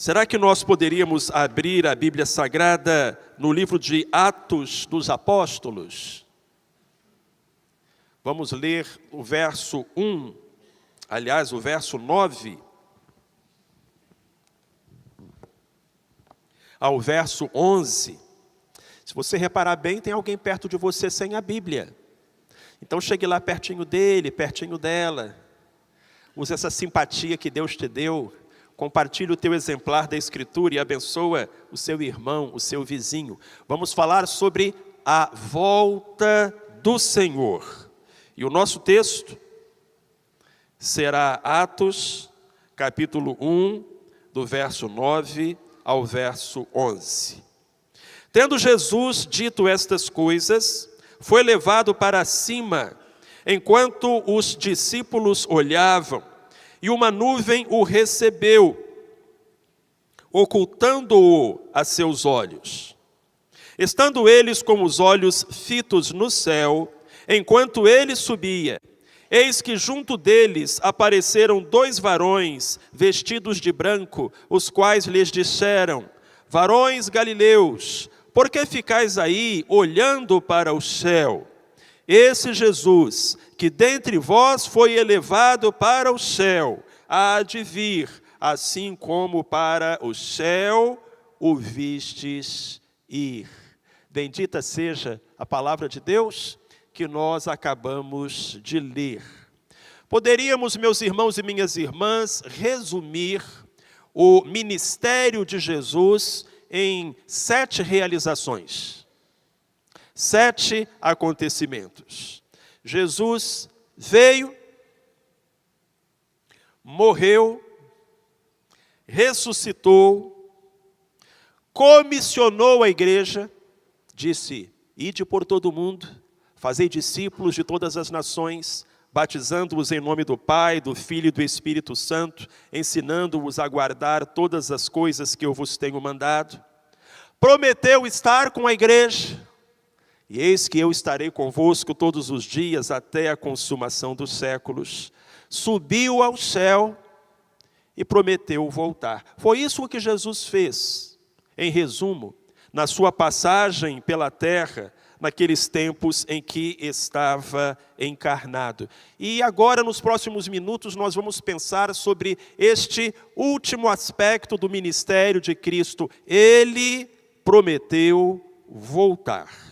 Será que nós poderíamos abrir a Bíblia Sagrada no livro de Atos dos Apóstolos? Vamos ler o verso 1, aliás, o verso 9, ao verso 11. Se você reparar bem, tem alguém perto de você sem a Bíblia. Então chegue lá pertinho dele, pertinho dela. Use essa simpatia que Deus te deu. Compartilhe o teu exemplar da Escritura e abençoa o seu irmão, o seu vizinho. Vamos falar sobre a volta do Senhor. E o nosso texto será Atos, capítulo 1, do verso 9 ao verso 11. Tendo Jesus dito estas coisas, foi levado para cima, enquanto os discípulos olhavam, e uma nuvem o recebeu, ocultando-o a seus olhos. Estando eles com os olhos fitos no céu, enquanto ele subia, eis que junto deles apareceram 2 varões vestidos de branco, os quais lhes disseram: varões galileus, por que ficais aí olhando para o céu? Esse Jesus, que dentre vós foi elevado para o céu, há de vir, assim como para o céu o vistes ir. Bendita seja a palavra de Deus que nós acabamos de ler. Poderíamos, meus irmãos e minhas irmãs, resumir o ministério de Jesus em 7 realizações. 7 acontecimentos. Jesus veio, morreu, ressuscitou, comissionou a igreja, disse: ide por todo o mundo, fazei discípulos de todas as nações, batizando-os em nome do Pai, do Filho e do Espírito Santo, ensinando-os a guardar todas as coisas que eu vos tenho mandado. Prometeu estar com a igreja, e eis que eu estarei convosco todos os dias até a consumação dos séculos. Subiu ao céu e prometeu voltar. Foi isso que Jesus fez, em resumo, na sua passagem pela terra, naqueles tempos em que estava encarnado. E agora, nos próximos minutos, nós vamos pensar sobre este último aspecto do ministério de Cristo. Ele prometeu voltar.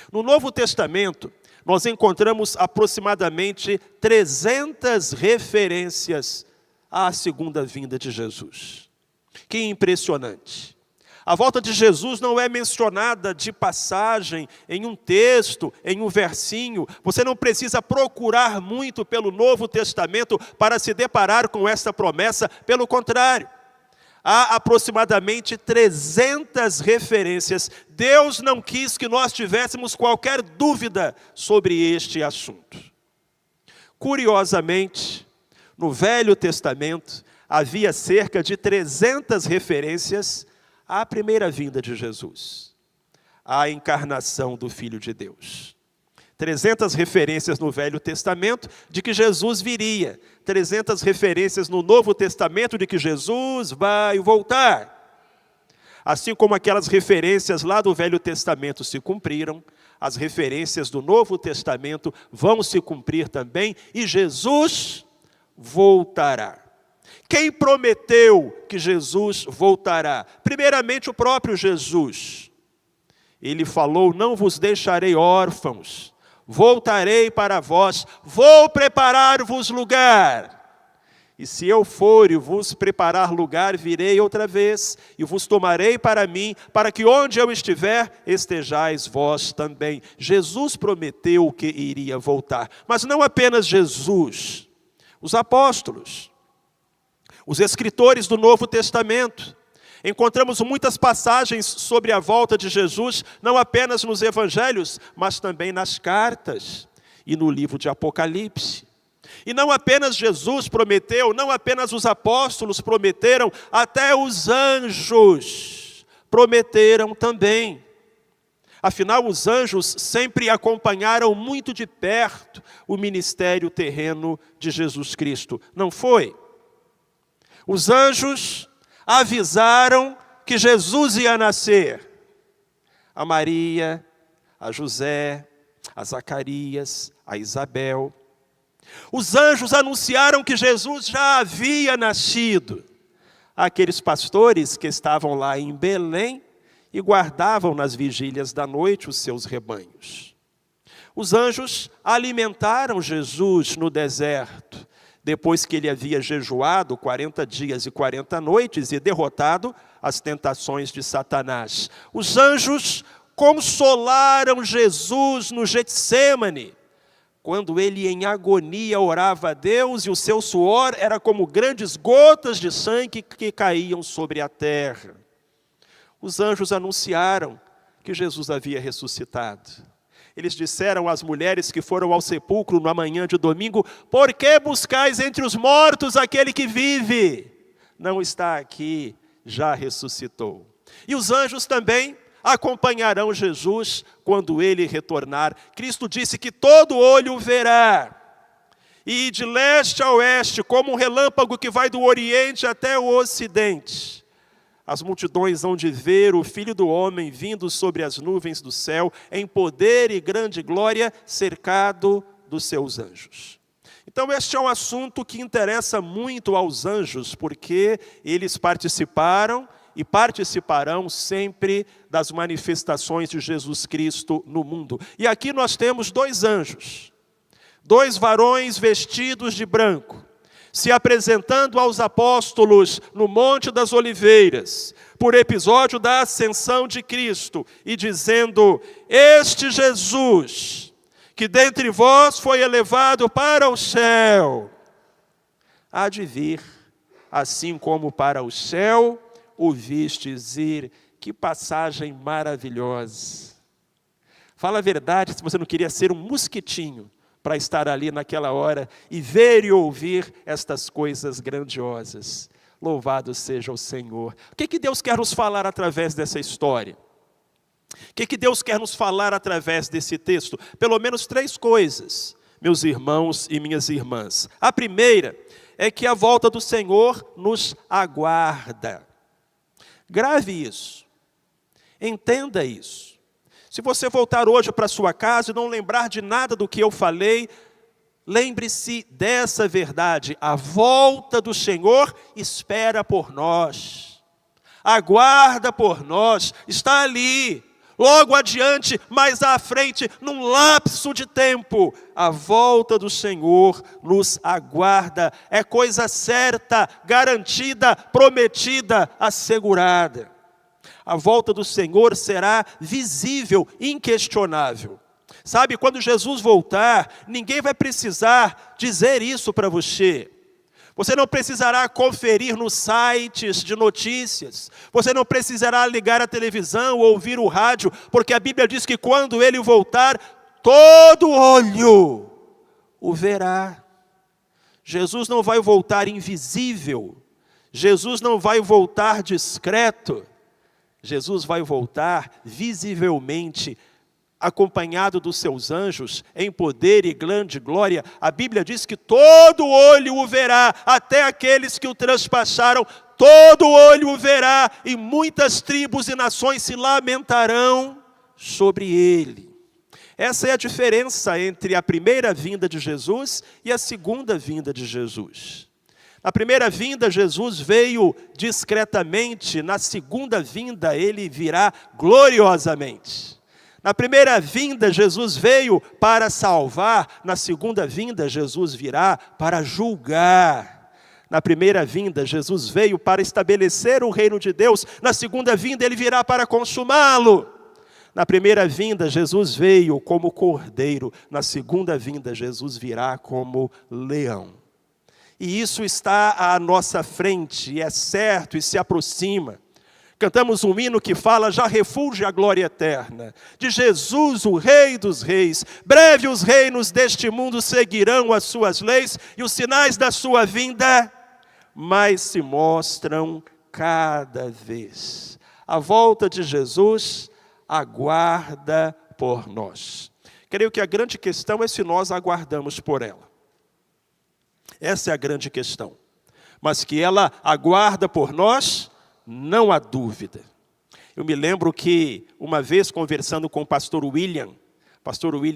No Novo Testamento, nós encontramos aproximadamente 300 referências à segunda vinda de Jesus. Que impressionante! A volta de Jesus não é mencionada de passagem em um texto, em um versinho. Você não precisa procurar muito pelo Novo Testamento para se deparar com esta promessa. Pelo contrário, há aproximadamente 300 referências. Deus não quis que nós tivéssemos qualquer dúvida sobre este assunto. Curiosamente, no Velho Testamento, havia cerca de 300 referências à primeira vinda de Jesus, à encarnação do Filho de Deus. 300 referências no Velho Testamento de que Jesus viria. 300 referências no Novo Testamento de que Jesus vai voltar. Assim como aquelas referências lá do Velho Testamento se cumpriram, as referências do Novo Testamento vão se cumprir também, e Jesus voltará. Quem prometeu que Jesus voltará? Primeiramente, o próprio Jesus. Ele falou: não vos deixarei órfãos, voltarei para vós, vou preparar-vos lugar. E se eu for e vos preparar lugar, virei outra vez, e vos tomarei para mim, para que onde eu estiver, estejais vós também. Jesus prometeu que iria voltar, mas não apenas Jesus. Os apóstolos, os escritores do Novo Testamento, encontramos muitas passagens sobre a volta de Jesus, não apenas nos evangelhos, mas também nas cartas e no livro de Apocalipse. E não apenas Jesus prometeu, não apenas os apóstolos prometeram, até os anjos prometeram também. Afinal, os anjos sempre acompanharam muito de perto o ministério terreno de Jesus Cristo, não foi? Os anjos avisaram que Jesus ia nascer. A Maria, a José, a Zacarias, a Isabel. Os anjos anunciaram que Jesus já havia nascido. Aqueles pastores que estavam lá em Belém e guardavam nas vigílias da noite os seus rebanhos. Os anjos alimentaram Jesus no deserto, depois que ele havia jejuado 40 dias e 40 noites e derrotado as tentações de Satanás. Os anjos consolaram Jesus no Getsêmani, quando ele em agonia orava a Deus e o seu suor era como grandes gotas de sangue que caíam sobre a terra. Os anjos anunciaram que Jesus havia ressuscitado. Eles disseram às mulheres que foram ao sepulcro na manhã de domingo: por que buscais entre os mortos aquele que vive? Não está aqui, já ressuscitou. E os anjos também acompanharão Jesus quando ele retornar. Cristo disse que todo olho o verá. E de leste a oeste, como um relâmpago que vai do oriente até o ocidente, as multidões hão de ver o Filho do Homem vindo sobre as nuvens do céu, em poder e grande glória, cercado dos seus anjos. Então este é um assunto que interessa muito aos anjos, porque eles participaram e participarão sempre das manifestações de Jesus Cristo no mundo. E aqui nós temos dois anjos, dois varões vestidos de branco, se apresentando aos apóstolos no Monte das Oliveiras, por episódio da ascensão de Cristo, e dizendo: este Jesus, que dentre vós foi elevado para o céu, há de vir, assim como para o céu o vistes ir. Que passagem maravilhosa. Fala a verdade, se você não queria ser um mosquitinho para estar ali naquela hora e ver e ouvir estas coisas grandiosas. Louvado seja o Senhor. O que Deus quer nos falar através dessa história? O que Deus quer nos falar através desse texto? Pelo menos 3 coisas, meus irmãos e minhas irmãs. A primeira é que a volta do Senhor nos aguarda. Grave isso. Entenda isso. Se você voltar hoje para sua casa e não lembrar de nada do que eu falei, lembre-se dessa verdade: a volta do Senhor espera por nós, aguarda por nós, está ali, logo adiante, mais à frente, num lapso de tempo. A volta do Senhor nos aguarda, é coisa certa, garantida, prometida, assegurada. A volta do Senhor será visível, inquestionável. Sabe, quando Jesus voltar, ninguém vai precisar dizer isso para você. Você não precisará conferir nos sites de notícias. Você não precisará ligar a televisão ou ouvir o rádio, porque a Bíblia diz que quando ele voltar, todo olho o verá. Jesus não vai voltar invisível. Jesus não vai voltar discreto. Jesus vai voltar visivelmente, acompanhado dos seus anjos, em poder e grande glória. A Bíblia diz que todo olho o verá, até aqueles que o transpassaram, todo olho o verá, e muitas tribos e nações se lamentarão sobre ele. Essa é a diferença entre a primeira vinda de Jesus e a segunda vinda de Jesus. Na primeira vinda, Jesus veio discretamente. Na segunda vinda, ele virá gloriosamente. Na primeira vinda, Jesus veio para salvar. Na segunda vinda, Jesus virá para julgar. Na primeira vinda, Jesus veio para estabelecer o reino de Deus. Na segunda vinda, ele virá para consumá-lo. Na primeira vinda, Jesus veio como cordeiro. Na segunda vinda, Jesus virá como leão. E isso está à nossa frente, e é certo, e se aproxima. Cantamos um hino que fala: já refulge a glória eterna de Jesus, o Rei dos Reis. Breve os reinos deste mundo seguirão as suas leis, e os sinais da sua vinda mais se mostram cada vez. A volta de Jesus aguarda por nós. Creio que a grande questão é se nós aguardamos por ela. Essa é a grande questão. Mas que ela aguarda por nós, não há dúvida. Eu me lembro que, uma vez conversando com o pastor William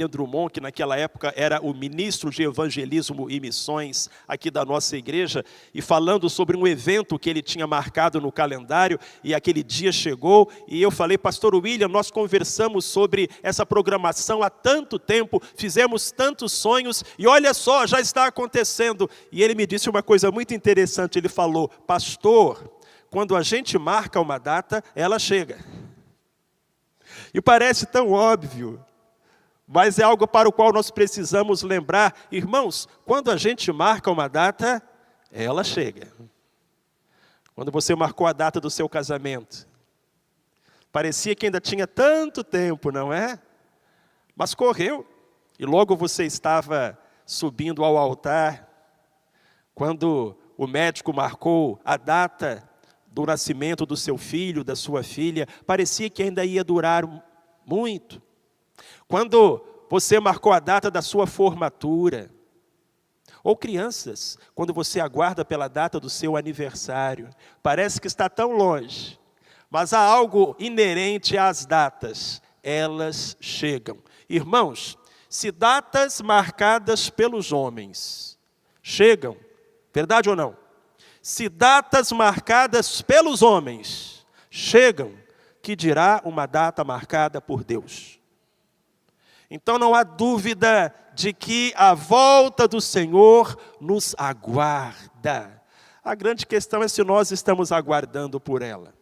Drummond, que naquela época era o ministro de evangelismo e missões aqui da nossa igreja, e falando sobre um evento que ele tinha marcado no calendário, e aquele dia chegou, e eu falei, pastor William, nós conversamos sobre essa programação há tanto tempo, fizemos tantos sonhos, e olha só, já está acontecendo. E ele me disse uma coisa muito interessante, ele falou, pastor, quando a gente marca uma data, ela chega. E parece tão óbvio, mas é algo para o qual nós precisamos lembrar. Irmãos, quando a gente marca uma data, ela chega. Quando você marcou a data do seu casamento, parecia que ainda tinha tanto tempo, não é? Mas correu, e logo você estava subindo ao altar. Quando o médico marcou a data do nascimento do seu filho, da sua filha, parecia que ainda ia durar muito. Quando você marcou a data da sua formatura, ou crianças, quando você aguarda pela data do seu aniversário, parece que está tão longe, mas há algo inerente às datas, elas chegam. Irmãos, se datas marcadas pelos homens chegam, verdade ou não? Se datas marcadas pelos homens chegam, que dirá uma data marcada por Deus? Então não há dúvida de que a volta do Senhor nos aguarda. A grande questão é se nós estamos aguardando por ela.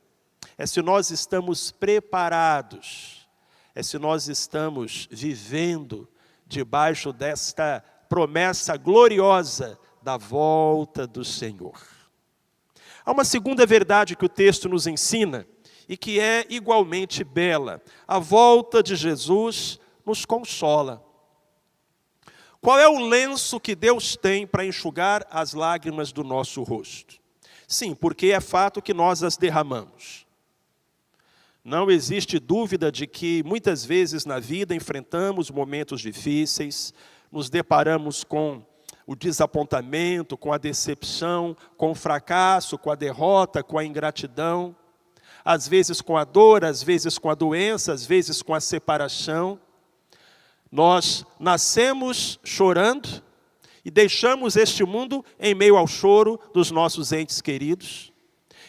É se nós estamos preparados. É se nós estamos vivendo debaixo desta promessa gloriosa da volta do Senhor. Há uma segunda verdade que o texto nos ensina e que é igualmente bela. A volta de Jesus nos consola. Qual é o lenço que Deus tem para enxugar as lágrimas do nosso rosto? Sim, porque é fato que nós as derramamos. Não existe dúvida de que muitas vezes na vida enfrentamos momentos difíceis, nos deparamos com o desapontamento, com a decepção, com o fracasso, com a derrota, com a ingratidão, às vezes com a dor, às vezes com a doença, às vezes com a separação. Nós nascemos chorando e deixamos este mundo em meio ao choro dos nossos entes queridos.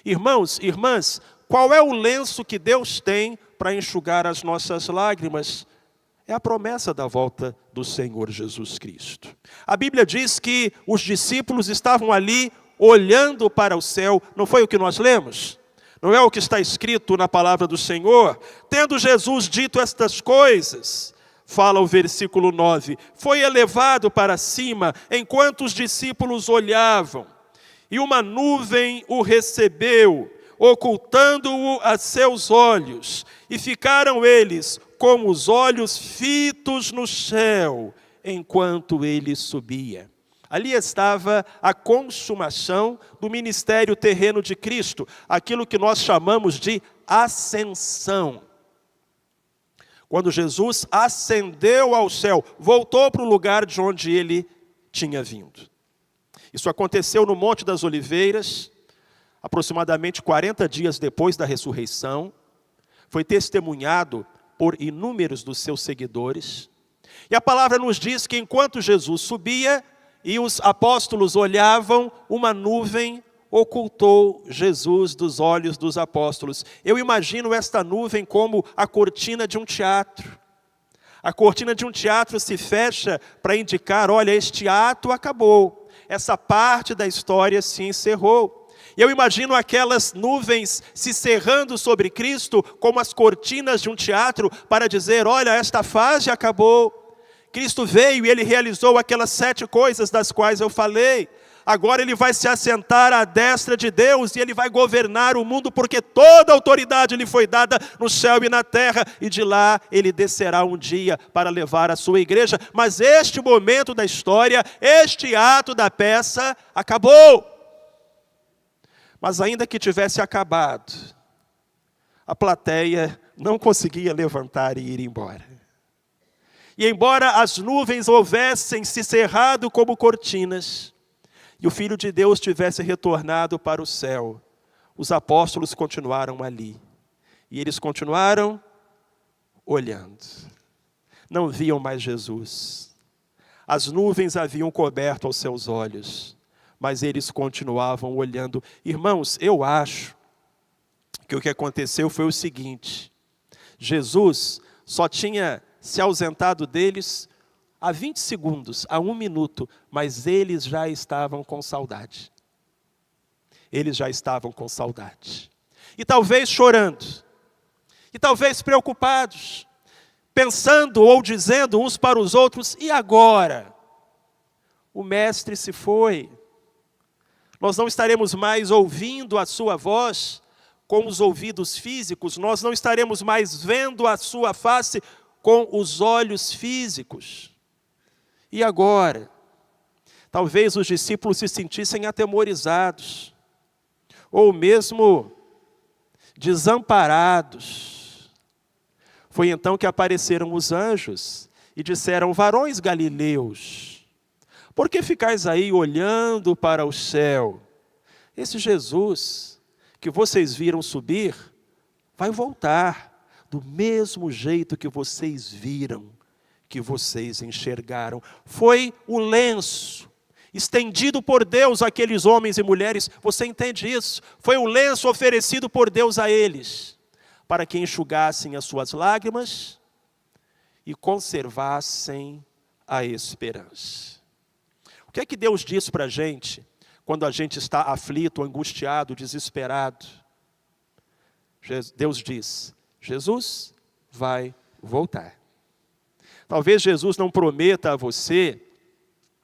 Irmãos, irmãs, qual é o lenço que Deus tem para enxugar as nossas lágrimas? É a promessa da volta do Senhor Jesus Cristo. A Bíblia diz que os discípulos estavam ali olhando para o céu. Não foi o que nós lemos? Não é o que está escrito na palavra do Senhor? Tendo Jesus dito estas coisas, fala o versículo 9, foi elevado para cima enquanto os discípulos olhavam, e uma nuvem o recebeu, ocultando-o a seus olhos, e ficaram eles com os olhos fitos no céu, enquanto ele subia. Ali estava a consumação do ministério terreno de Cristo, aquilo que nós chamamos de ascensão. Quando Jesus ascendeu ao céu, voltou para o lugar de onde ele tinha vindo. Isso aconteceu no Monte das Oliveiras, aproximadamente 40 dias depois da ressurreição. Foi testemunhado por inúmeros dos seus seguidores. E a palavra nos diz que enquanto Jesus subia e os apóstolos olhavam, uma nuvem ocultou Jesus dos olhos dos apóstolos. Eu imagino esta nuvem como a cortina de um teatro. A cortina de um teatro se fecha para indicar, olha, este ato acabou. Essa parte da história se encerrou. E eu imagino aquelas nuvens se cerrando sobre Cristo como as cortinas de um teatro para dizer, olha, esta fase acabou. Cristo veio e ele realizou aquelas 7 coisas das quais eu falei. Agora ele vai se assentar à destra de Deus e ele vai governar o mundo, porque toda a autoridade lhe foi dada no céu e na terra, e de lá ele descerá um dia para levar a sua igreja. Mas este momento da história, este ato da peça, acabou. Mas ainda que tivesse acabado, a plateia não conseguia levantar e ir embora. E embora as nuvens houvessem se cerrado como cortinas, e o Filho de Deus tivesse retornado para o céu, os apóstolos continuaram ali. E eles continuaram olhando. Não viam mais Jesus. As nuvens haviam coberto aos seus olhos, mas eles continuavam olhando. Irmãos, eu acho que o que aconteceu foi o seguinte: Jesus só tinha se ausentado deles há 20 segundos, há 1 minuto, mas eles já estavam com saudade. Eles já estavam com saudade. E talvez chorando, e talvez preocupados, pensando ou dizendo uns para os outros: e agora? O mestre se foi. Nós não estaremos mais ouvindo a sua voz com os ouvidos físicos, nós não estaremos mais vendo a sua face com os olhos físicos. E agora? Talvez os discípulos se sentissem atemorizados, ou mesmo desamparados. Foi então que apareceram os anjos e disseram: varões galileus, por que ficais aí olhando para o céu? Esse Jesus que vocês viram subir, vai voltar do mesmo jeito que vocês viram, que vocês enxergaram. Foi o lenço estendido por Deus àqueles homens e mulheres, você entende isso? Foi o lenço oferecido por Deus a eles, para que enxugassem as suas lágrimas e conservassem a esperança. O que é que Deus diz para a gente quando a gente está aflito, angustiado, desesperado? Deus diz: Jesus vai voltar. Talvez Jesus não prometa a você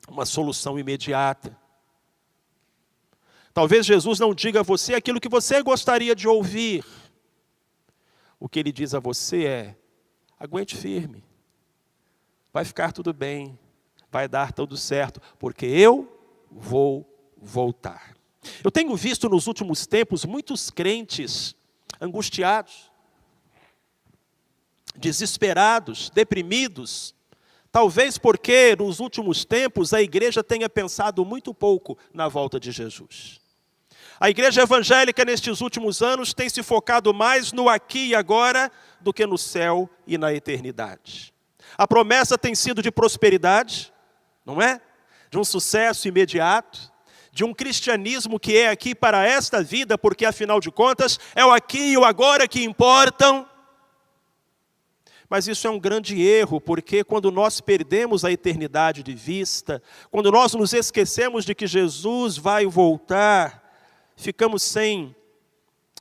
uma solução imediata. Talvez Jesus não diga a você aquilo que você gostaria de ouvir. O que Ele diz a você é: aguente firme, vai ficar tudo bem, vai dar tudo certo, porque eu vou voltar. Eu tenho visto nos últimos tempos muitos crentes angustiados, desesperados, deprimidos, talvez porque nos últimos tempos a igreja tenha pensado muito pouco na volta de Jesus. A igreja evangélica nestes últimos anos tem se focado mais no aqui e agora do que no céu e na eternidade. A promessa tem sido de prosperidade, não é? De um sucesso imediato, de um cristianismo que é aqui para esta vida, porque afinal de contas é o aqui e o agora que importam. Mas isso é um grande erro, porque quando nós perdemos a eternidade de vista, quando nós nos esquecemos de que Jesus vai voltar, ficamos sem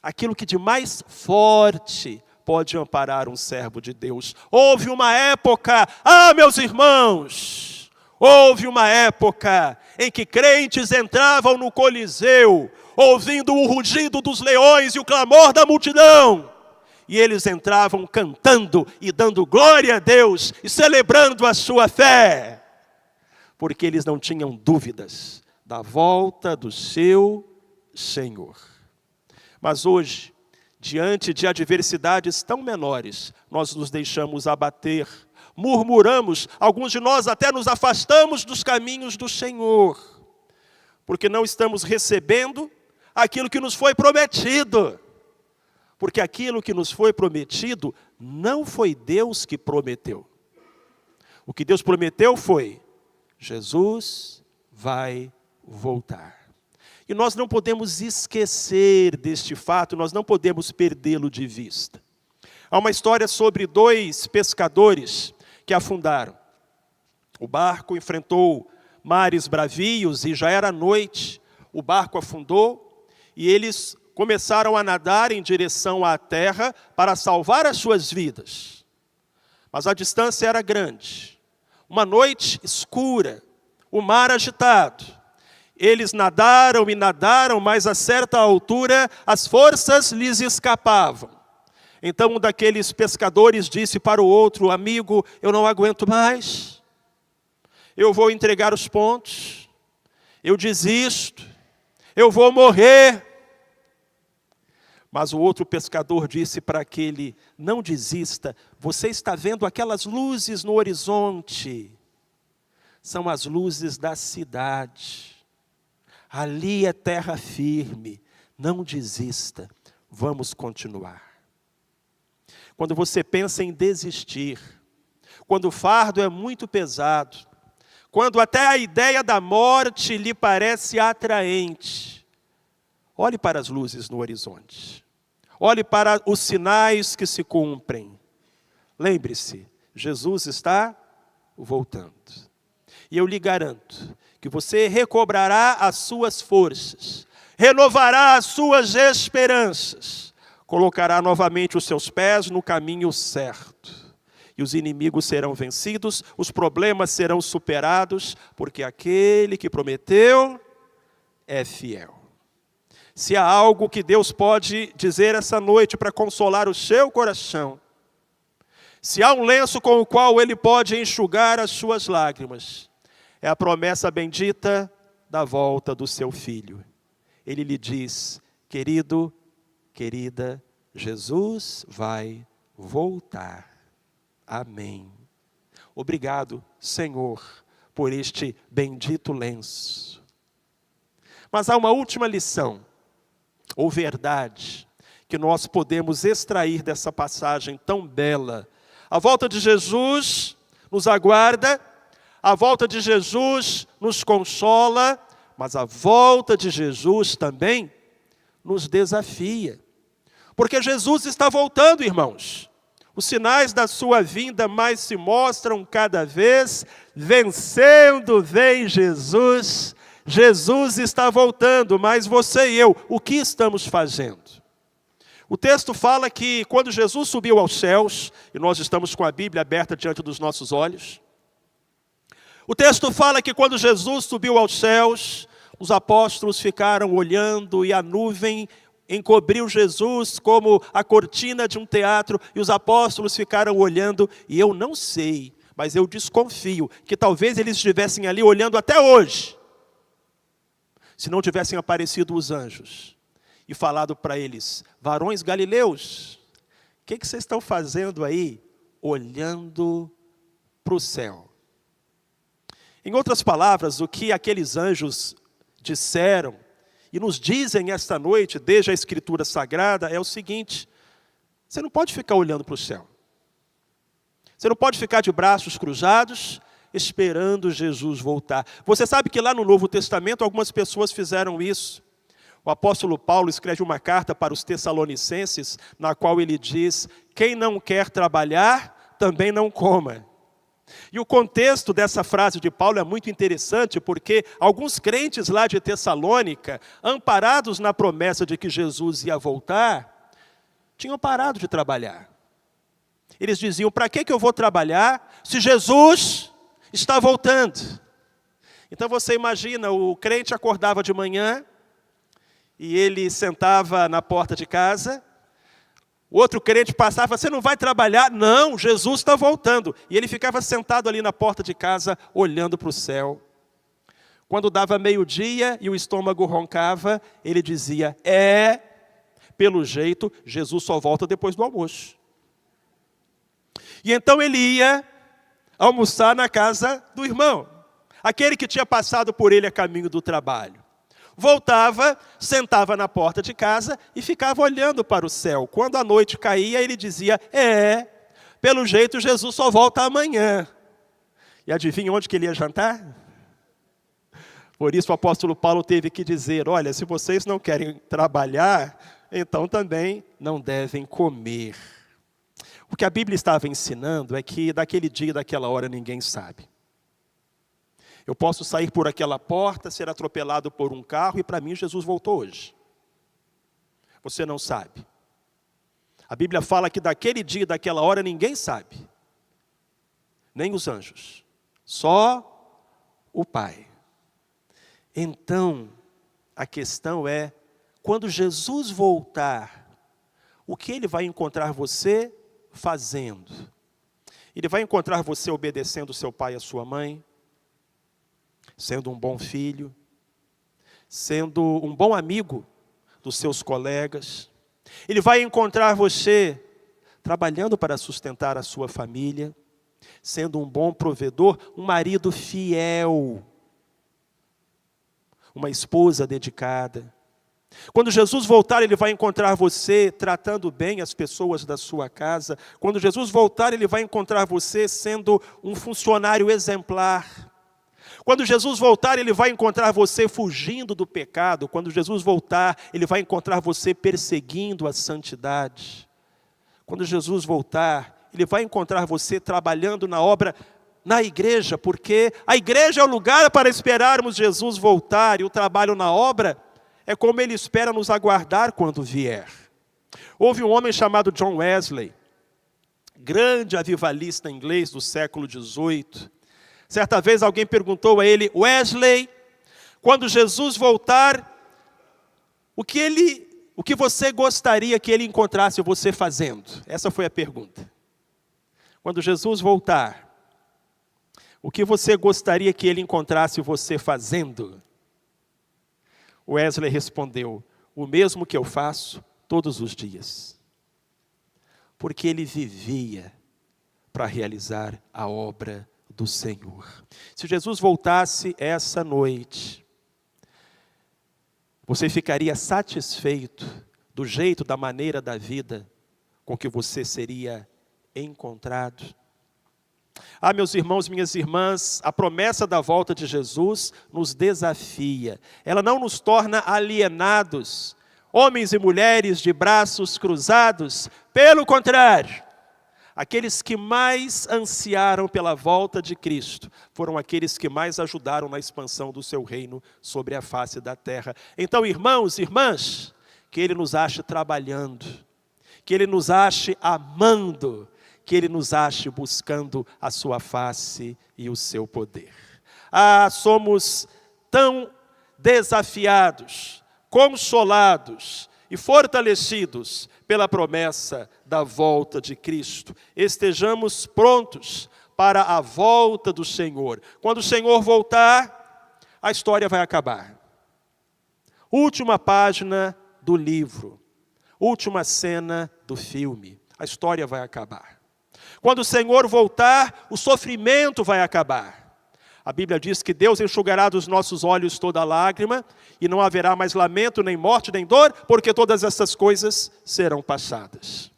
aquilo que de mais forte pode amparar um servo de Deus. Houve uma época, meus irmãos, houve uma época em que crentes entravam no Coliseu, ouvindo o rugido dos leões e o clamor da multidão. E eles entravam cantando e dando glória a Deus e celebrando a sua fé, porque eles não tinham dúvidas da volta do seu Senhor. Mas hoje, diante de adversidades tão menores, nós nos deixamos abater, murmuramos, alguns de nós até nos afastamos dos caminhos do Senhor, porque não estamos recebendo aquilo que nos foi prometido. Porque aquilo que nos foi prometido, não foi Deus que prometeu. O que Deus prometeu foi: Jesus vai voltar. E nós não podemos esquecer deste fato, nós não podemos perdê-lo de vista. Há uma história sobre 2 pescadores que afundaram. O barco enfrentou mares bravios e já era noite. O barco afundou e eles começaram a nadar em direção à terra para salvar as suas vidas. Mas a distância era grande. Uma noite escura, o mar agitado. Eles nadaram e nadaram, mas a certa altura as forças lhes escapavam. Então um daqueles pescadores disse para o outro: amigo, eu não aguento mais. Eu vou entregar os pontos. Eu desisto. Eu vou morrer. Mas o outro pescador disse para aquele: não desista, você está vendo aquelas luzes no horizonte? São as luzes da cidade. Ali é terra firme, Não desista, vamos continuar. Quando você pensa em desistir, quando o fardo é muito pesado, quando até a ideia da morte lhe parece atraente, olhe para as luzes no horizonte. Olhe para os sinais que se cumprem. Lembre-se, Jesus está voltando. E eu lhe garanto que você recobrará as suas forças, renovará as suas esperanças, colocará novamente os seus pés no caminho certo. E os inimigos serão vencidos, os problemas serão superados, porque aquele que prometeu é fiel. Se há algo que Deus pode dizer essa noite para consolar o seu coração, se há um lenço com o qual Ele pode enxugar as suas lágrimas, é a promessa bendita da volta do seu Filho. Ele lhe diz, querido, querida, Jesus vai voltar. Amém. Obrigado, Senhor, por este bendito lenço. Mas há uma última lição, ou verdade, que nós podemos extrair dessa passagem tão bela. A volta de Jesus nos aguarda, a volta de Jesus nos consola, mas a volta de Jesus também nos desafia. Porque Jesus está voltando, irmãos. Os sinais da sua vinda mais se mostram cada vez, vencendo vem Jesus. Jesus está voltando, mas você e eu, o que estamos fazendo? O texto fala que quando Jesus subiu aos céus, e nós estamos com a Bíblia aberta diante dos nossos olhos, o texto fala que quando Jesus subiu aos céus, os apóstolos ficaram olhando e a nuvem encobriu Jesus como a cortina de um teatro, e os apóstolos ficaram olhando, e eu não sei, mas eu desconfio que talvez eles estivessem ali olhando até hoje, se não tivessem aparecido os anjos e falado para eles, varões galileus, o que vocês estão fazendo aí? Olhando para o céu. Em outras palavras, o que aqueles anjos disseram e nos dizem esta noite, desde a Escritura Sagrada, é o seguinte, você não pode ficar olhando para o céu. Você não pode ficar de braços cruzados, esperando Jesus voltar. Você sabe que lá no Novo Testamento algumas pessoas fizeram isso. O apóstolo Paulo escreve uma carta para os Tessalonicenses, na qual ele diz, quem não quer trabalhar, também não coma. E o contexto dessa frase de Paulo é muito interessante, porque alguns crentes lá de Tessalônica, amparados na promessa de que Jesus ia voltar, tinham parado de trabalhar. Eles diziam, para que eu vou trabalhar se Jesus está voltando? Então você imagina, o crente acordava de manhã, e ele sentava na porta de casa, o outro crente passava, você não vai trabalhar? Não, Jesus está voltando. E ele ficava sentado ali na porta de casa, olhando para o céu. Quando dava meio-dia e o estômago roncava, ele dizia, pelo jeito, Jesus só volta depois do almoço. E então ele ia almoçar na casa do irmão, aquele que tinha passado por ele a caminho do trabalho. Voltava, sentava na porta de casa e ficava olhando para o céu. Quando a noite caía, ele dizia, pelo jeito Jesus só volta amanhã. E adivinha onde que ele ia jantar? Por isso o apóstolo Paulo teve que dizer, olha, se vocês não querem trabalhar, então também não devem comer. O que a Bíblia estava ensinando é que daquele dia, daquela hora, ninguém sabe. Eu posso sair por aquela porta, ser atropelado por um carro, e para mim Jesus voltou hoje. Você não sabe. A Bíblia fala que daquele dia, daquela hora, ninguém sabe. Nem os anjos. Só o Pai. Então, a questão é, quando Jesus voltar, o que Ele vai encontrar você fazendo? Ele vai encontrar você obedecendo seu pai e a sua mãe, sendo um bom filho, sendo um bom amigo dos seus colegas. Ele vai encontrar você trabalhando para sustentar a sua família, sendo um bom provedor, um marido fiel, uma esposa dedicada. Quando Jesus voltar, Ele vai encontrar você tratando bem as pessoas da sua casa. Quando Jesus voltar, Ele vai encontrar você sendo um funcionário exemplar. Quando Jesus voltar, Ele vai encontrar você fugindo do pecado. Quando Jesus voltar, Ele vai encontrar você perseguindo a santidade. Quando Jesus voltar, Ele vai encontrar você trabalhando na obra na igreja, porque a igreja é o lugar para esperarmos Jesus voltar, e o trabalho na obra é como Ele espera nos aguardar quando vier. Houve um homem chamado John Wesley, grande avivalista inglês do século XVIII. Certa vez alguém perguntou a ele: Wesley, quando Jesus voltar, o que você gostaria que Ele encontrasse você fazendo? Essa foi a pergunta. Quando Jesus voltar, o que você gostaria que Ele encontrasse você fazendo? Wesley respondeu: o mesmo que eu faço todos os dias. Porque ele vivia para realizar a obra do Senhor. Se Jesus voltasse essa noite, você ficaria satisfeito do jeito, da maneira da vida com que você seria encontrado? Ah, meus irmãos, minhas irmãs, a promessa da volta de Jesus nos desafia. Ela não nos torna alienados, homens e mulheres de braços cruzados. Pelo contrário, aqueles que mais ansiaram pela volta de Cristo foram aqueles que mais ajudaram na expansão do seu reino sobre a face da terra. Então, irmãos e irmãs, que Ele nos ache trabalhando, que Ele nos ache amando, que Ele nos ache buscando a sua face e o seu poder. Ah, somos tão desafiados, consolados e fortalecidos pela promessa da volta de Cristo. Estejamos prontos para a volta do Senhor. Quando o Senhor voltar, a história vai acabar. Última página do livro, última cena do filme, a história vai acabar. Quando o Senhor voltar, o sofrimento vai acabar. A Bíblia diz que Deus enxugará dos nossos olhos toda lágrima, e não haverá mais lamento, nem morte, nem dor, porque todas essas coisas serão passadas.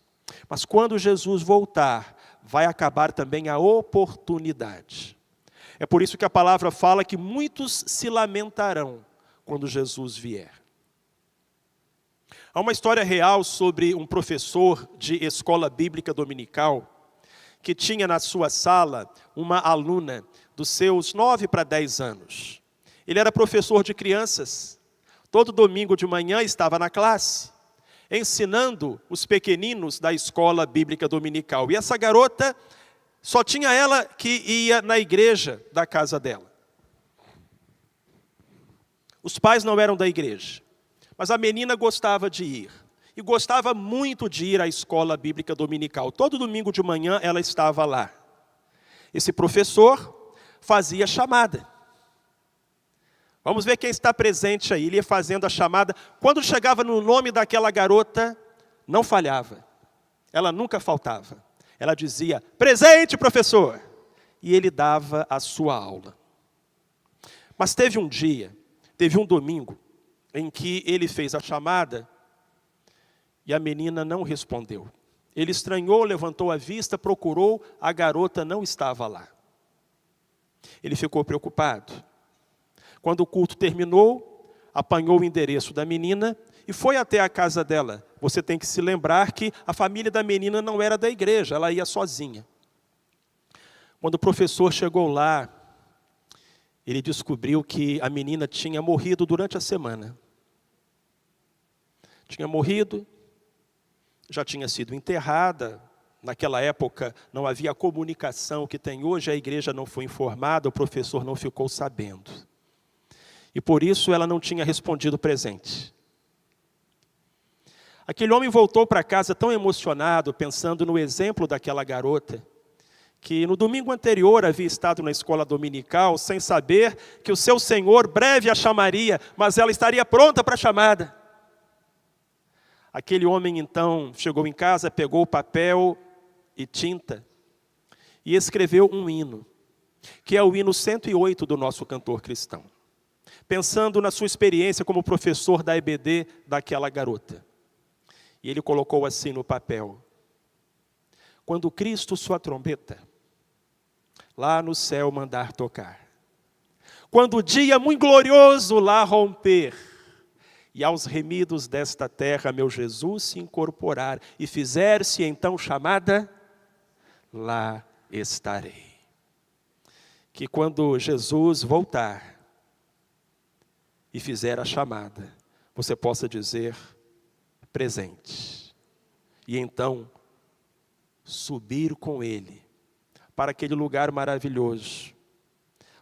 Mas quando Jesus voltar, vai acabar também a oportunidade. É por isso que a palavra fala que muitos se lamentarão quando Jesus vier. Há uma história real sobre um professor de escola bíblica dominical que tinha na sua sala uma aluna dos seus 9 para 10 anos. Ele era professor de crianças. Todo domingo de manhã estava na classe, ensinando os pequeninos da escola bíblica dominical. E essa garota, só tinha ela que ia na igreja da casa dela. Os pais não eram da igreja, mas a menina gostava de ir. E gostava muito de ir à escola bíblica dominical. Todo domingo de manhã ela estava lá. Esse professor fazia chamada. Vamos ver quem está presente aí. Ele ia fazendo a chamada. Quando chegava no nome daquela garota, não falhava. Ela nunca faltava. Ela dizia: presente, professor! E ele dava a sua aula. Mas teve um dia, teve um domingo, em que ele fez a chamada e a menina não respondeu. Ele estranhou, levantou a vista, procurou, a garota não estava lá. Ele ficou preocupado. Quando o culto terminou, apanhou o endereço da menina e foi até a casa dela. Você tem que se lembrar que a família da menina não era da igreja, ela ia sozinha. Quando o professor chegou lá, ele descobriu que a menina tinha morrido durante a semana. Tinha morrido, já tinha sido enterrada. Naquela época não havia a comunicação que tem hoje, a igreja não foi informada, o professor não ficou sabendo. E por isso ela não tinha respondido presente. Aquele homem voltou para casa tão emocionado, pensando no exemplo daquela garota, que no domingo anterior havia estado na escola dominical, sem saber que o seu Senhor breve a chamaria, mas ela estaria pronta para a chamada. Aquele homem então chegou em casa, pegou papel e tinta e escreveu um hino, que é o hino 108 do nosso cantor cristão. pensando na sua experiência como professor da EBD daquela garota. E ele colocou assim no papel: quando Cristo sua trombeta lá no céu mandar tocar, quando o dia muito glorioso lá romper, e aos remidos desta terra meu Jesus se incorporar, e fizer-se então chamada, lá estarei. Que quando Jesus voltar e fizer a chamada, você possa dizer presente. E então subir com Ele para aquele lugar maravilhoso,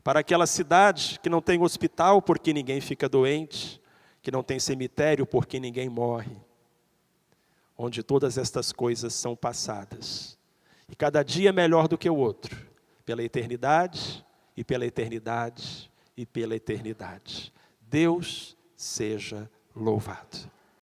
para aquela cidade que não tem hospital porque ninguém fica doente, que não tem cemitério porque ninguém morre, onde todas estas coisas são passadas. E cada dia melhor do que o outro, pela eternidade, e pela eternidade, e pela eternidade. Deus seja louvado.